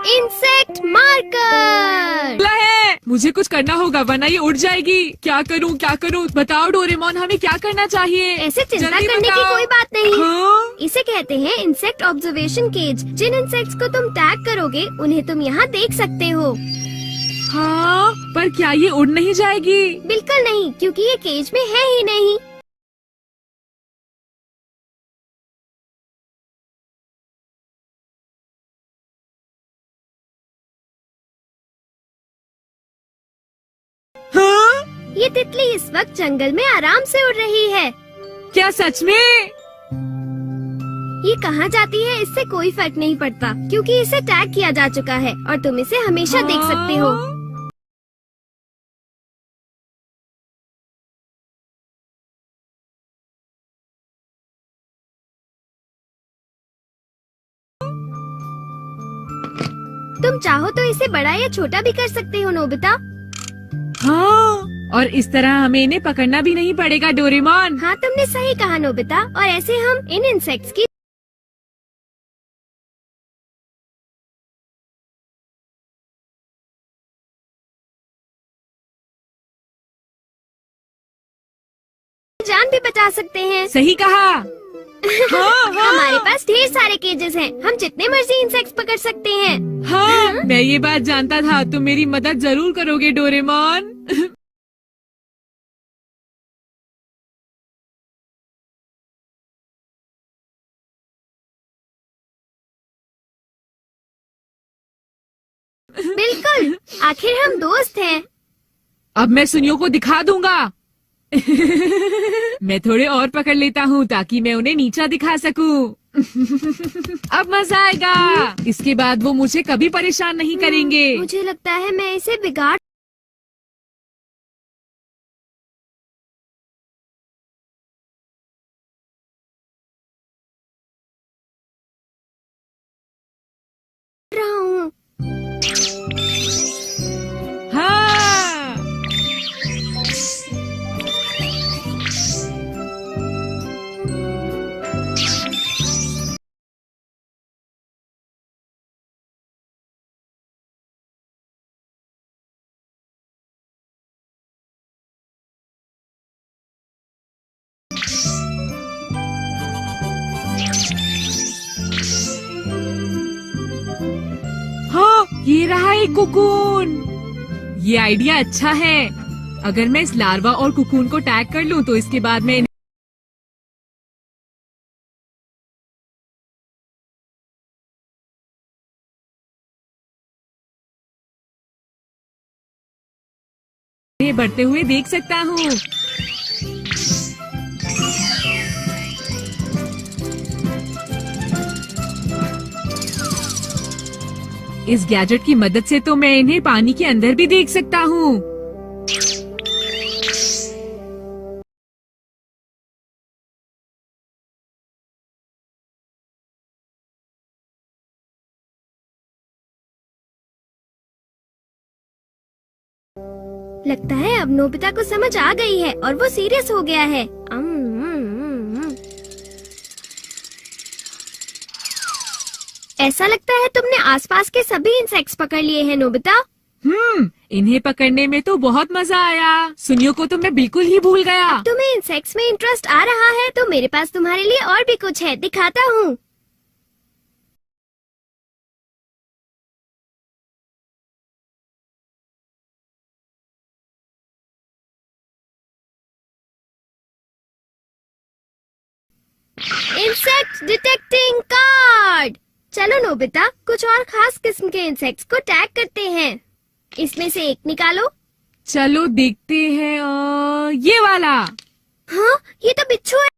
Insect marker है। मुझे कुछ करना होगा वरना ये उड़ जाएगी। क्या करूँ बताओ डोरेमोन, हमें क्या करना चाहिए? ऐसे चिंता जल्दी करने की बताओ। कोई बात नहीं। हाँ? इसे कहते हैं इंसेक्ट ऑब्जर्वेशन केज। जिन इंसेक्ट्स को तुम टैग करोगे उन्हें तुम यहाँ देख सकते हो। हाँ, पर क्या ये उड़ नहीं जाएगी? बिल्कुल नहीं, क्योंकि ये केज में है ही नहीं। हाँ? ये तितली इस वक्त जंगल में आराम से उड़ रही है। क्या सच में? ये कहाँ जाती है इससे कोई फर्क नहीं पड़ता, क्योंकि इसे टैग किया जा चुका है और तुम इसे हमेशा देख सकते हो। तुम चाहो तो इसे बड़ा या छोटा भी कर सकते हो नोबिता। हाँ, और इस तरह हमें इन्हें पकड़ना भी नहीं पड़ेगा डोरेमोन। हाँ, तुमने सही कहा नोबिता। और ऐसे हम इन इंसेक्ट्स की जान भी बचा सकते हैं। सही कहा। हाँ, हमारे पास ढेर सारे केजेस हैं। हम जितने मर्जी इंसेक्ट्स पकड़ सकते हैं। हाँ, मैं ये बात जानता था। तुम मेरी मदद जरूर करोगे डोरेमोन। बिल्कुल, आखिर हम दोस्त हैं। अब मैं सुनियो को दिखा दूंगा। मैं थोड़े और पकड़ लेता हूँ ताकि मैं उन्हें नीचा दिखा सकूं। अब मजा आएगा। इसके बाद वो मुझे कभी परेशान नहीं करेंगे। मुझे लगता है मैं इसे बिगाड़ रहा हूँ। हाँ, हाँ, ये रहा एक कुकून। ये आइडिया अच्छा है। अगर मैं इस लार्वा और कुकून को टैग कर लूं तो इसके बाद मैं इन्हें बढ़ते हुए देख सकता हूँ। इस गैजेट की मदद से तो मैं इन्हें पानी के अंदर भी देख सकता हूँ। लगता है अब नोबिता को समझ आ गई है और वो सीरियस हो गया है। ऐसा लगता है तुमने आसपास के सभी इंसेक्ट्स पकड़ लिए हैं नोबिता। इन्हें पकड़ने में तो बहुत मजा आया। सुनियो को तो मैं बिल्कुल ही भूल गया। अब तुम्हें इंसेक्ट्स में इंटरेस्ट आ रहा है तो मेरे पास तुम्हारे लिए और भी कुछ है, दिखाता हूँ। Insect detecting card. चलो नोबिता, कुछ और खास किस्म के इंसेक्ट्स को टैग करते हैं। इसमें से एक निकालो। चलो देखते हैं। ये वाला। हाँ, ये तो बिच्छू है।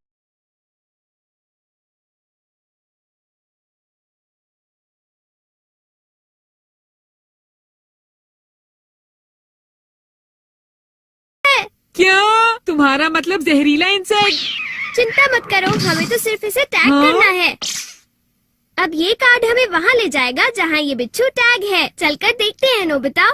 क्या तुम्हारा मतलब जहरीला इंसेक्ट? चिंता मत करो, हमें तो सिर्फ इसे टैग हाँ? करना है। अब ये कार्ड हमें वहाँ ले जाएगा जहाँ ये बिच्छू टैग है। चलकर देखते हैं नोबिता।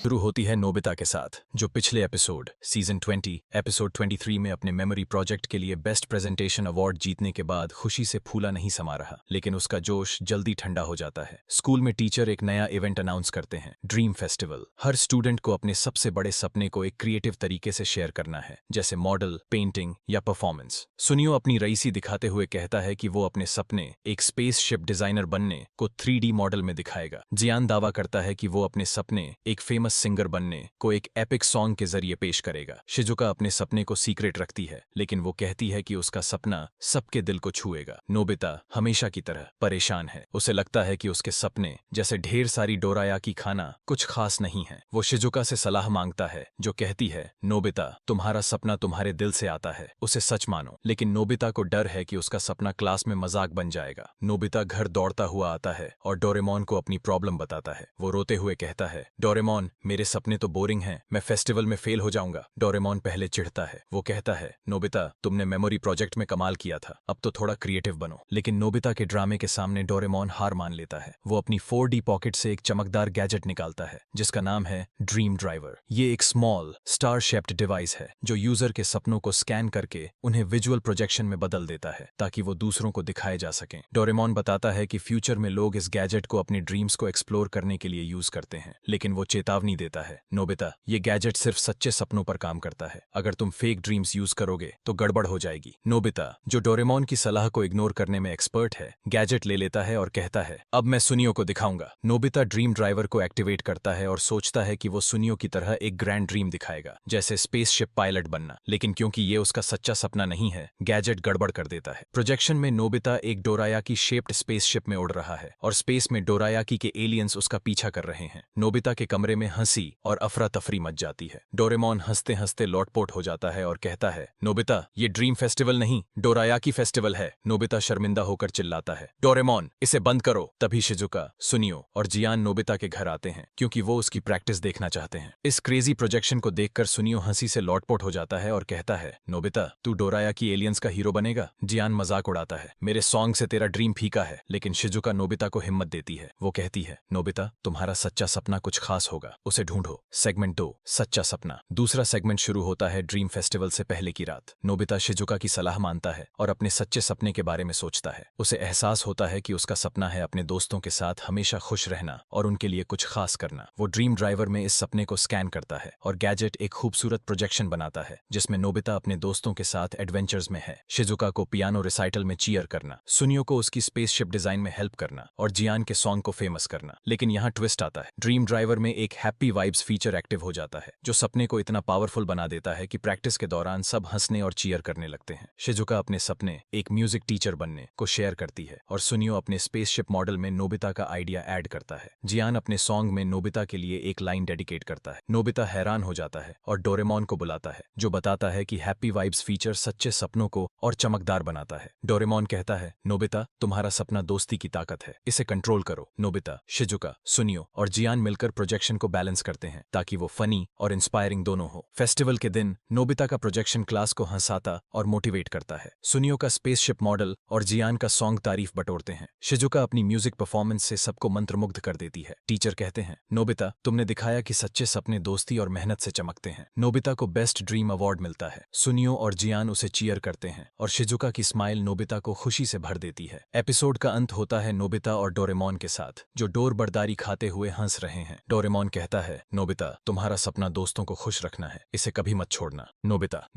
शुरू होती है नोबिता के साथ, जो पिछले एपिसोड सीजन 20 एपिसोड 23 में अपने मेमोरी प्रोजेक्ट के लिए बेस्ट प्रेजेंटेशन अवार्ड जीतने के बाद खुशी से फूला नहीं समा रहा, लेकिन उसका जोश जल्दी ठंडा हो जाता है। स्कूल में टीचर एक नया इवेंट अनाउंस करते हैं, ड्रीम फेस्टिवल। हर स्टूडेंट को अपने सबसे बड़े सपने को एक क्रिएटिव तरीके से शेयर करना है, जैसे मॉडल, पेंटिंग या परफॉर्मेंस। सुनियो अपनी रईसी दिखाते हुए कहता है कि वो अपने सपने एक स्पेसशिप डिजाइनर बनने को 3D मॉडल में दिखाएगा। जियान दावा करता है कि वो अपने सपने एक फेमस सिंगर बनने को एक एपिक सॉन्ग के जरिए पेश करेगा। शिजुका अपने सपने को सीक्रेट रखती है, लेकिन वो कहती है कि उसका सपना सबके दिल को छुएगा। नोबिता हमेशा की तरह परेशान है। उसे लगता है कि उसके सपने जैसे ढेर सारी डोरायाकी खाना कुछ खास नहीं है। वो शिजुका से सलाह मांगता है, जो कहती है, नोबिता तुम्हारा सपना तुम्हारे दिल से आता है, उसे सच मानो। लेकिन नोबिता को डर है कि उसका सपना क्लास में मजाक बन जाएगा। नोबिता घर दौड़ता हुआ आता है और डोरेमोन को अपनी प्रॉब्लम बताता है। वो रोते हुए कहता है, डोरेमोन मेरे सपने तो बोरिंग हैं, मैं फेस्टिवल में फेल हो जाऊंगा। डोरेमोन पहले चिढ़ता है। वो कहता है, नोबिता तुमने मेमोरी प्रोजेक्ट में कमाल किया था, अब तो थोड़ा क्रिएटिव बनो। लेकिन नोबिता के ड्रामे के सामने डोरेमोन हार मान लेता है। वो अपनी 4D पॉकेट से एक चमकदार गैजेट निकालता है, जिसका नाम है ड्रीम ड्राइवर। ये एक स्मॉल स्टार शेप्ड डिवाइस है, जो यूजर के सपनों को स्कैन करके उन्हें विजुअल प्रोजेक्शन में बदल देता है, ताकि वो दूसरों को दिखाए जा सकें। डोरेमोन बताता है कि फ्यूचर में लोग इस गैजेट को अपनी ड्रीम्स को एक्सप्लोर करने के लिए यूज करते हैं, लेकिन वो चेतावनी देता है, नोबिता ये गैजेट सिर्फ सच्चे सपनों पर काम करता है, अगर तुम फेक ड्रीम्स यूज करोगे तो गड़बड़ हो जाएगी। नोबिता, जो डोरेमोन की सलाह को इग्नोर करने में एक्सपर्ट है, गैजेट ले लेता है और कहता है, अब मैं सुनियो को दिखाऊंगा। नोबिता ड्रीम ड्राइवर को एक्टिवेट करता है और सोचता है कि वो सुनियो की तरह एक ग्रैंड ड्रीम दिखाएगा, जैसे स्पेसशिप पायलट बनना। लेकिन क्योंकि ये उसका सच्चा सपना नहीं है, गैजेट गड़बड़ कर देता है। प्रोजेक्शन में नोबिता एक डोरायाकी शेप्ड स्पेसशिप में उड़ रहा है और स्पेस में डोरायाकी के एलियंस उसका पीछा कर रहे हैं। नोबिता के कमरे में हंसी और अफरा तफरी मच जाती है। डोरेमोन हंसते हंसते लौटपोट हो जाता है और कहता है, नोबिता ये ड्रीम फेस्टिवल नहीं, डोरायाकी फेस्टिवल है। नोबिता शर्मिंदा होकर चिल्लाता है, डोरेमोन इसे बंद करो। तभी शिजुका, सुनियो और जियान नोबिता के घर आते हैं, क्योंकि वो उसकी प्रैक्टिस देखना चाहते हैं। इस क्रेजी प्रोजेक्शन को देखकर सुनियो हंसी से लौटपोट हो जाता है और कहता है, नोबिता तू डोरायाकी एलियंस का हीरो बनेगा। जियान मजाक उड़ाता है, मेरे सॉन्ग से तेरा ड्रीम फीका है। लेकिन शिजुका नोबिता को हिम्मत देती है। वो कहती है, नोबिता तुम्हारा सच्चा सपना कुछ खास होगा, उसे ढूंढो। सेगमेंट 2, सच्चा सपना। दूसरा सेगमेंट शुरू होता है ड्रीम फेस्टिवल से पहले की रात। नोबिता शिजुका की सलाह मानता है और अपने सच्चे सपने के बारे में सोचता है। उसे एहसास होता है कि उसका सपना है अपने दोस्तों के साथ हमेशा खुश रहना और उनके लिए कुछ खास करना। वो ड्रीम ड्राइवर में इस सपने को स्कैन करता है और गैजेट एक खूबसूरत प्रोजेक्शन बनाता है, जिसमें नोबिता अपने दोस्तों के साथ एडवेंचर्स में है। शिजुका को पियानो रिसाइटल में चीयर करना, सुनियो को उसकी स्पेसशिप डिजाइन में हेल्प करना और जियान के सॉन्ग को फेमस करना। लेकिन यहाँ ट्विस्ट आता है। ड्रीम ड्राइवर में एक हैप्पी वाइब्स फीचर एक्टिव हो जाता है, जो सपने को इतना पावरफुल बना देता है कि प्रैक्टिस के दौरान सब हंसने और चीयर करने लगते हैं। शिजुका अपने सपने एक म्यूजिक टीचर बनने को शेयर करती है और सुनियो अपने स्पेसशिप मॉडल में नोबिता का आइडिया ऐड करता है। जियान अपने सॉन्ग में नोबिता के लिए एक लाइन डेडिकेट करता है। नोबिता हैरान हो जाता है और डोरेमोन को बुलाता है, जो बताता है कि हैप्पी वाइब्स फीचर सच्चे सपनों को और चमकदार बनाता है। डोरेमोन कहता है, नोबिता तुम्हारा सपना दोस्ती की ताकत है, इसे कंट्रोल करो। नोबिता, शिजुका, सुनियो और जियान मिलकर प्रोजेक्शन को बैलेंस करते हैं, ताकि वो फनी और इंस्पायरिंग दोनों हो। फेस्टिवल के दिन नोबिता का प्रोजेक्शन क्लास को हंसाता और मोटिवेट करता है। सुनियो का स्पेसशिप मॉडल और जियान का सॉन्ग तारीफ बटोरते हैं। शिजुका अपनी म्यूजिक परफॉर्मेंस से सबको मंत्रमुग्ध कर देती है। टीचर कहते हैं, नोबिता तुमने दिखाया कि सच्चे सपने दोस्ती और मेहनत से चमकते हैं। नोबिता को बेस्ट ड्रीम अवार्ड मिलता है। सुनियो और जियान उसे चीयर करते हैं और शिजुका की स्माइल नोबिता को खुशी से भर देती है। एपिसोड का अंत होता है नोबिता और डोरेमोन के साथ, जो डोर बर्दारी खाते हुए हंस रहे हैं। डोरेमोन कहता है, नोबिता तुम्हारा सपना दोस्तों को खुश रखना है, इसे कभी मत छोड़ना।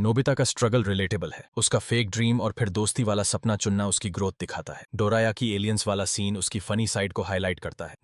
नोबिता का स्ट्रगल रिलेटेबल है। उसका फेक ड्रीम और फिर दोस्ती वाला सपना चुनना उसकी ग्रोथ दिखाता है। डोरायाकी एलियंस वाला सीन उसकी फनी साइड को हाईलाइट करता है।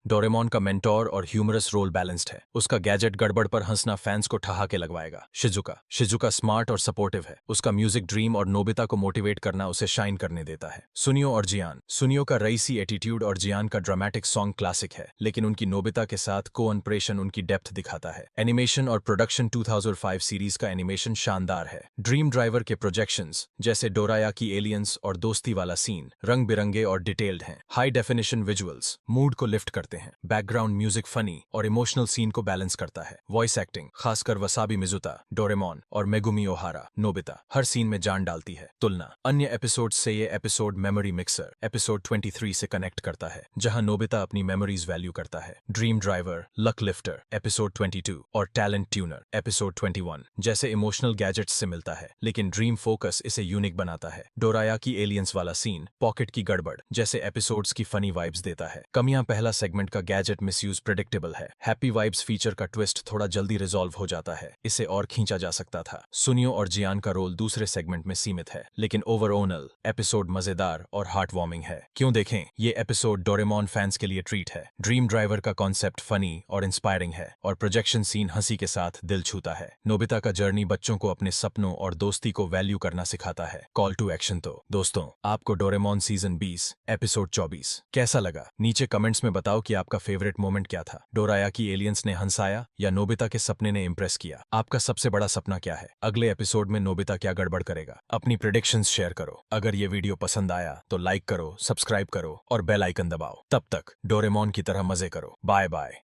डोरेमोन का मेंटोर और ह्यूमरस रोल बैलेंस्ड है। उसका गैजेट गड़बड़ पर हंसना फैंस को ठहाके लगवाएगा। शिजुका स्मार्ट और सपोर्टिव है। उसका म्यूजिक ड्रीम और नोबिता को मोटिवेट करना उसे शाइन करने देता है। सुनियो का रईसी एटीट्यूड और जियान का ड्रामेटिक सॉन्ग क्लासिक है, लेकिन उनकी नोबिता के साथ को-अनप्रेशन उनकी डेप्थ दिखाता है। एनिमेशन और प्रोडक्शन 2005 सीरीज का एनिमेशन शानदार है। ड्रीम ड्राइवर के प्रोजेक्शंस जैसे डोरायाकी एलियंस और दोस्ती वाला सीन रंग बिरंगे और डिटेल्ड हैं। हाई डेफिनेशन विजुअल्स मूड को लिफ्ट करते हैं। बैकग्राउंड म्यूजिक फनी और इमोशनल सीन को बैलेंस करता है। वॉइस एक्टिंग, खासकर वसाबी मिजुता, डोरेमोन और मेगुमी ओहारा नोबिता, हर सीन में जान डालती है। तुलना अन्य एपिसोड से ये एपिसोड मेमोरी मिक्सर एपिसोड 23 से कनेक्ट करता है, जहां नोबिता अपनी मेमोरीज वैल्यू करता है। Dream driver, luck task lifter episode 22 और टैलेंट ट्यूनर एपिसोड 21 जैसे इमोशनल गैजेट्स से मिलता है, लेकिन ड्रीम फोकस इसे यूनिक बनाता है। डोरायाकी एलियंस वाला सीन पॉकेट की गड़बड़ जैसे एपिसोड्स की फनी वाइब्स देता है। कमियां पहला सेगमेंट का गैजेट मिसयूज प्रेडिक्टेबल है। हैप्पी वाइब्स फीचर का ट्विस्ट थोड़ा जल्दी रिजॉल्व हो जाता है, इसे और खींचा जा सकता था। सुनियो और जियान का रोल दूसरे सेगमेंट में सीमित है, लेकिन ओवरऑल एपिसोड मजेदार और हार्ट वार्मिंग है। क्यों देखें, ये एपिसोड डोरेमोन फैंस के लिए ट्रीट है। ड्रीम ड्राइवर का कॉन्सेप्ट फनी और इंस्पायरिंग है और प्रोजेक्शन सीन हंसी के साथ दिल छूता है। नोबिता का जर्नी बच्चों को अपने सपनों और दोस्ती को वैल्यू करना सिखाता है। कॉल टू एक्शन तो दोस्तों, आपको डोरेमोन सीजन 20 एपिसोड 24 कैसा लगा? नीचे कमेंट्स में बताओ कि आपका फेवरेट मोमेंट क्या था। डोरायाकी एलियंस ने हंसाया या नोबिता के सपने ने इम्प्रेस किया? आपका सबसे बड़ा सपना क्या है? अगले एपिसोड में नोबिता क्या गड़बड़ करेगा? अपनी प्रेडिक्शंस शेयर करो। अगर ये वीडियो पसंद आया तो लाइक करो, सब्सक्राइब करो और बेल आइकन दबाओ। तब तक डोरेमोन की तरह मजे करो। Bye bye.